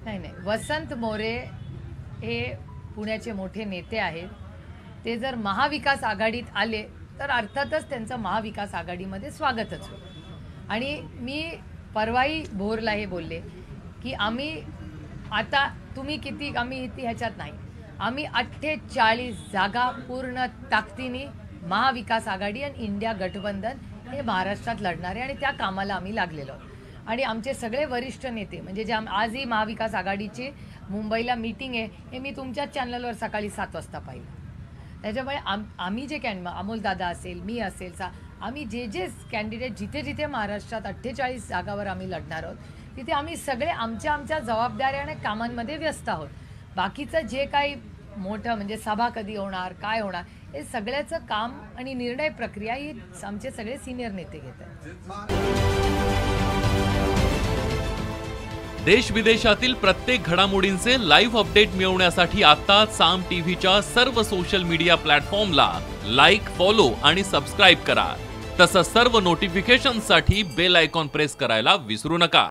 नाही नाही, वसंत मोरे हे पुण्याचे मोठे नेते आहेत. ते जर महाविकास आघाडीत आले तर अर्थातच त्यांचं महाविकास आघाडीमध्ये स्वागतच होईल. आणि मी परवाही भोरला हे बोलले की आम्ही आता तुम्ही किती आम्ही किती ह्याच्यात नाही, आम्ही 48 जागा पूर्ण ताकदीने महाविकास आघाडी आणि इंडिया गठबंधन हे महाराष्ट्रात लढणारे आणि त्या कामाला आम्ही लागलेलो आहोत. आणि आमचे सगळे वरिष्ठ नेते म्हणजे जे आजही महाविकास आघाडीची मुंबईला मीटिंग आहे हे मी तुमच्याच चॅनलवर सकाळी 7 वाजता पाहिलं. त्याच्यामुळे आम्ही जे अमोलदादा असेल, मी असेल, आम्ही जे कॅन्डिडेट जिथे जिथे महाराष्ट्रात 48 जागावर आम्ही लढणार आहोत तिथे आम्ही सगळे आमच्या जबाबदाऱ्या आणि कामांमध्ये व्यस्त आहोत. बाकीचं जे काही मोठं म्हणजे सभा कधी होणार, काय होणार, हे सगळ्याचं काम आणि निर्णय प्रक्रिया ही आमचे सगळे सिनियर नेते घेत आहेत. देश विदेशातील प्रत्येक घडामोडींचे लाईव्ह अपडेट मिळवण्यासाठी आता साम टीव्हीच्या सर्व सोशल मीडिया प्लॅटफॉर्मला लाईक, फॉलो आणि सबस्क्राईब करा. तसंच सर्व नोटिफिकेशनसाठी बेल आयकॉन प्रेस करायला विसरू नका.